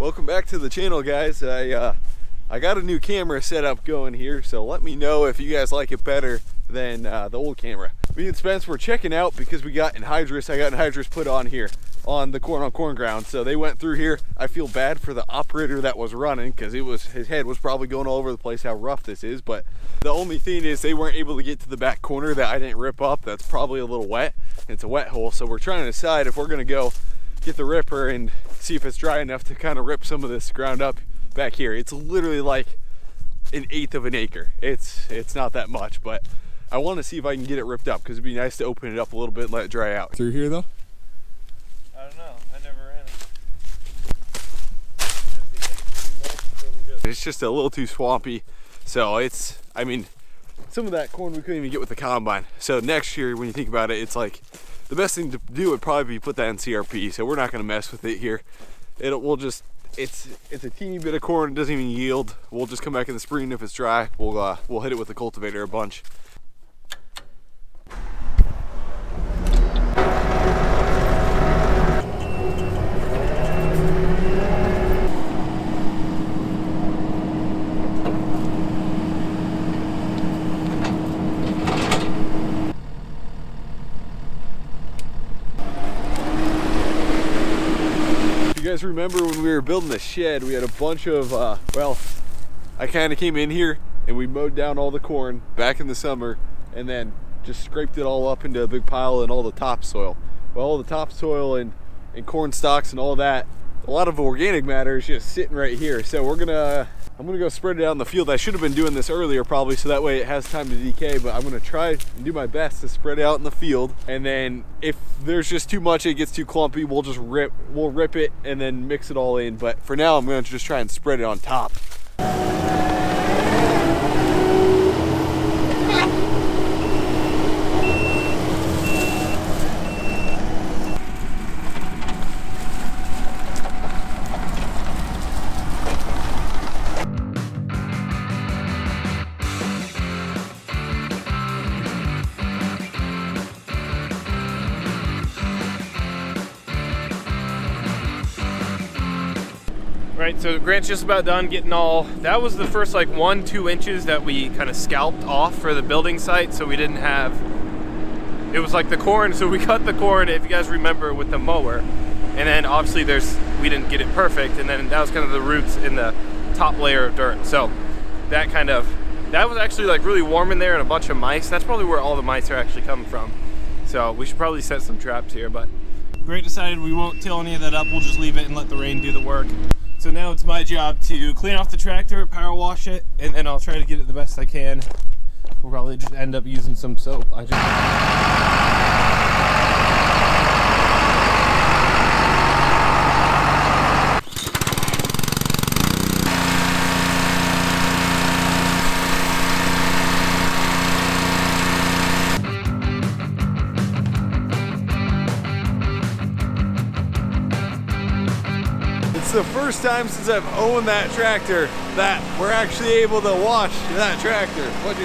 Welcome back to the channel, guys. I got a new camera set up going here, so let me know if you guys like it better than the old camera. Me and Spence were checking out because we got anhydrous. I got anhydrous put on here on the corn ground, so they went through here. I feel bad for the operator that was running because his head was probably going all over the place how rough this is, but the only thing is they weren't able to get to the back corner that I didn't rip up. That's probably a little wet. It's a wet hole, so we're trying to decide if we're gonna go get the ripper and see if it's dry enough to kind of rip some of this ground up back here. It's literally like 1/8 of an acre. It's not that much, but I want to see if I can get it ripped up because it'd be nice to open it up a little bit and let it dry out. Through here though? I don't know. I never ran it. It's just a little too swampy. So I mean, some of that corn we couldn't even get with the combine. So next year, when you think about it, it's like the best thing to do would probably be put that in CRP. So we're not going to mess with it here. It's a teeny bit of corn. It doesn't even yield. We'll just come back in the spring if it's dry. We'll hit it with the cultivator a bunch. You guys remember when we were building the shed, we had a bunch of, well, I kind of came in here and we mowed down all the corn back in the summer and then just scraped it all up into a big pile and all the topsoil. Well, all the topsoil and corn stalks and all that, a lot of organic matter is just sitting right here. So I'm gonna go spread it out in the field. I should have been doing this earlier probably so that way it has time to decay, but I'm gonna try and do my best to spread it out in the field. And then if there's just too much, it gets too clumpy, we'll rip it and then mix it all in. But for now, I'm gonna just try and spread it on top. Right, so Grant's just about done getting all, that was the first like 1-2 inches that we kind of scalped off for the building site, so we didn't have, it was like the corn, so we cut the corn, if you guys remember, with the mower, and then obviously we didn't get it perfect, and then that was kind of the roots in the top layer of dirt. So that was actually like really warm in there and a bunch of mice. That's probably where all the mice are actually coming from. So we should probably set some traps here, but Grant decided we won't till any of that up, we'll just leave it and let the rain do the work. So now it's my job to clean off the tractor, power wash it, and then I'll try to get it the best I can. We'll probably just end up using some soap. It's the first time since I've owned that tractor that we're actually able to wash that tractor, which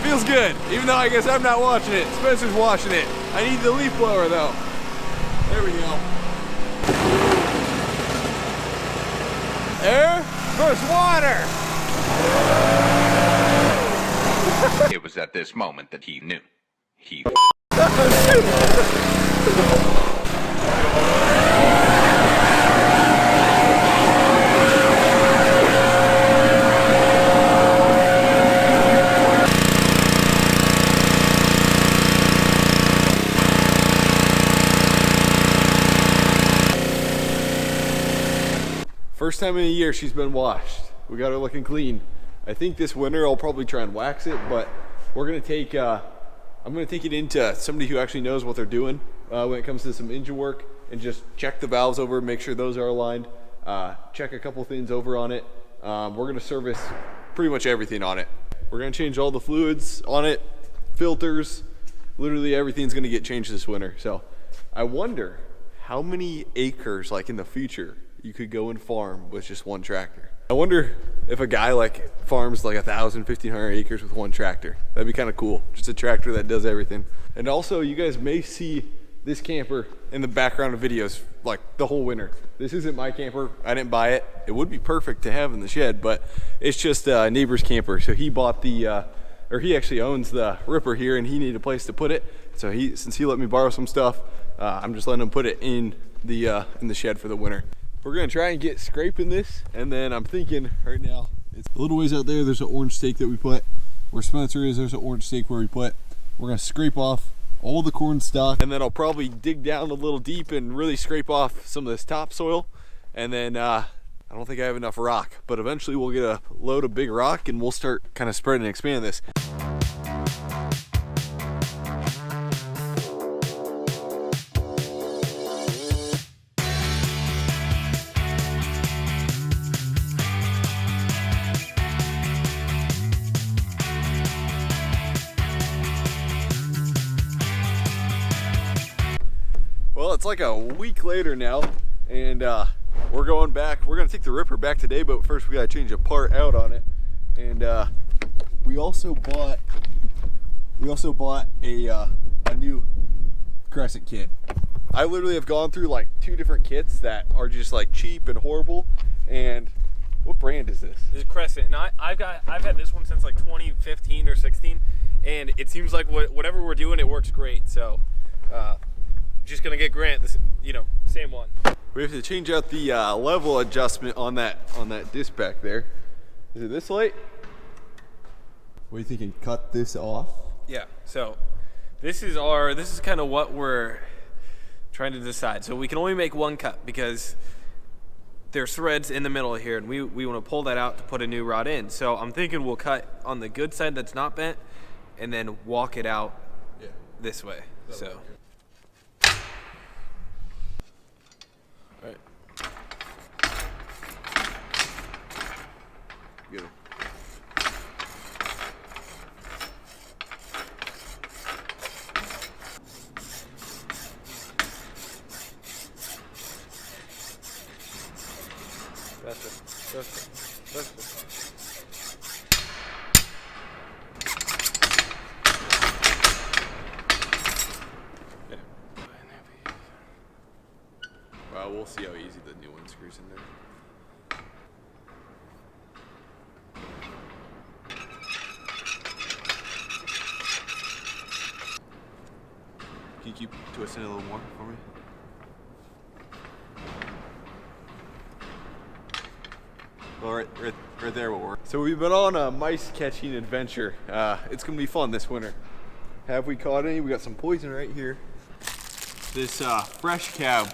feels good, even though I guess I'm not washing it. Spencer's washing it. I need the leaf blower though. There we go. Air versus water. It was at this moment that he knew. He First time in a year she's been washed. We got her looking clean. I think this winter I'll probably try and wax it, but we're gonna take, I'm gonna take it into somebody who actually knows what they're doing when it comes to some engine work and just check the valves over, make sure those are aligned, check a couple things over on it. We're gonna service pretty much everything on it. We're gonna change all the fluids on it, filters, literally everything's gonna get changed this winter. So I wonder how many acres, like in the future, you could go and farm with just one tractor. I wonder if a guy like farms like 1,000, 1,500 acres with one tractor. That'd be kind of cool. Just a tractor that does everything. And also you guys may see this camper in the background of videos like the whole winter. This isn't my camper. I didn't buy it. It would be perfect to have in the shed, but it's just a neighbor's camper. So he bought the, or he actually owns the Ripper here, and he needed a place to put it. So since he let me borrow some stuff, I'm just letting him put it in the shed for the winter. We're gonna try and get scraping this, and then I'm thinking right now, it's a little ways out there, there's an orange stake that we put. Where Spencer is, there's an orange stake where we put. We're gonna scrape off all the corn stalk, and then I'll probably dig down a little deep and really scrape off some of this topsoil. And then I don't think I have enough rock, but eventually we'll get a load of big rock and we'll start kind of spreading and expanding this. Well, it's like a week later now, and we're going back. We're gonna take the Ripper back today, but first we gotta change a part out on it. And we also bought a new crescent kit. I literally have gone through like 2 different kits that are just like cheap and horrible. And what brand is this? This is Crescent, and I've had this one since like 2015 or 16, and it seems like whatever we're doing, it works great. So. Just gonna get Grant this, same one. We have to change out the level adjustment on that disc back there. Is it this light? What do you think? Cut this off? Yeah. So this is kind of what we're trying to decide. So we can only make one cut because there's threads in the middle here, and we want to pull that out to put a new rod in. So I'm thinking we'll cut on the good side that's not bent, and then walk it out this way. So. All right. Good. That's it. Well, we'll see how easy the new one screws in there. Can you keep twisting it a little more for me? Well, right there will work. So we've been on a mice catching adventure. It's gonna be fun this winter. Have we caught any? We got some poison right here. This fresh cab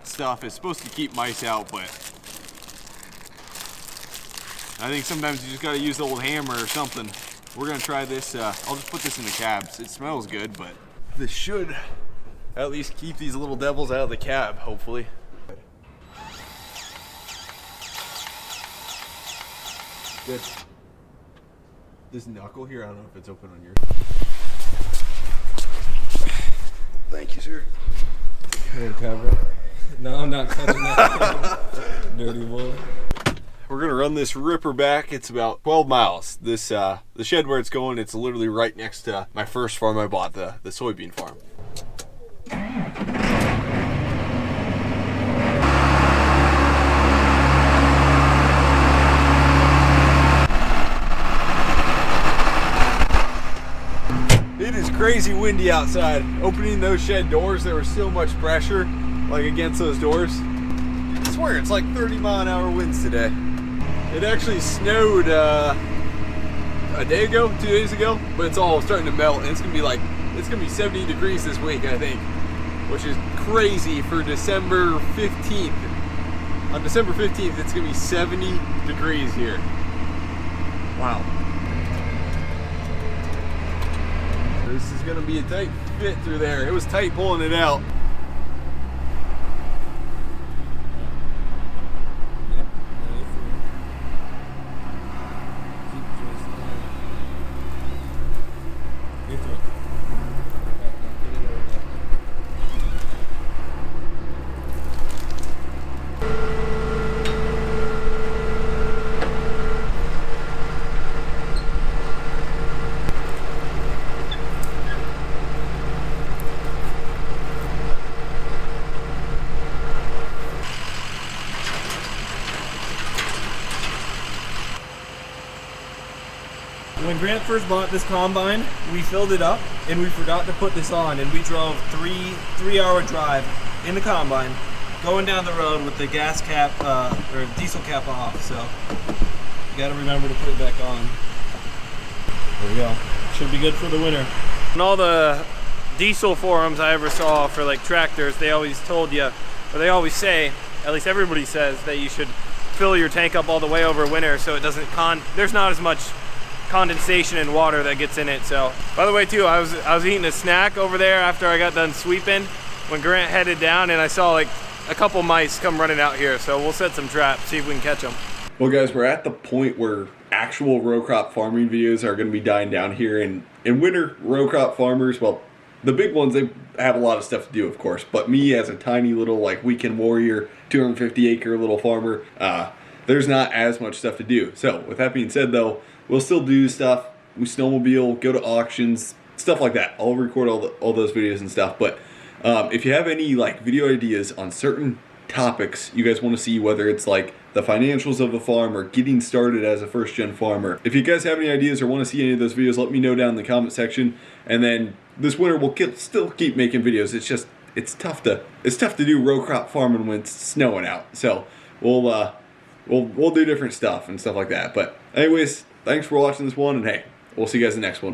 stuff is supposed to keep mice out, but I think sometimes you just gotta use the old hammer or something. We're gonna try this. I'll just put this in the cabs. It smells good, but this should at least keep these little devils out of the cab, hopefully. Good. This knuckle here, I don't know if it's open on yours. Thank you, sir. No, I'm not cutting that. Dirty boy. We're gonna run this Ripper back. It's about 12 miles. This the shed where it's going, it's literally right next to my first farm I bought, the soybean farm. It is crazy windy outside. Opening those shed doors, there was so much pressure like against those doors. I swear it's like 30-mile-an-hour winds today. It actually snowed a day ago, 2 days ago, but it's all starting to melt, and it's gonna be 70 degrees this week, I think, which is crazy for December 15th. On December 15th, it's gonna be 70 degrees here. Wow. This is gonna be a tight fit through there. It was tight pulling it out. When Grant first bought this combine, we filled it up and we forgot to put this on, and we drove three-hour drive in the combine, going down the road with the gas cap or diesel cap off. So you got to remember to put it back on. There we go. Should be good for the winter. On all the diesel forums I ever saw for like tractors, they always told you, or they always say, at least everybody says, that you should fill your tank up all the way over winter so it doesn't there's not as much condensation and water that gets in it. So, by the way too, I was eating a snack over there after I got done sweeping when Grant headed down, and I saw like a couple mice come running out here. So we'll set some traps, see if we can catch them. Well guys, we're at the point where actual row crop farming videos are going to be dying down here, and in winter, row crop farmers, well, the big ones, they have a lot of stuff to do, of course, but me as a tiny little like weekend warrior, 250 acre little farmer, there's not as much stuff to do. So with that being said though, we'll still do stuff. We snowmobile, go to auctions, stuff like that. I'll record all those videos and stuff. But if you have any like video ideas on certain topics you guys want to see, whether it's like the financials of a farm or getting started as a first-gen farmer, if you guys have any ideas or want to see any of those videos, let me know down in the comment section. And then this winter we'll still keep making videos. It's just it's tough to do row crop farming when it's snowing out. So we'll do different stuff and stuff like that. But anyways, thanks for watching this one, and hey, we'll see you guys in the next one.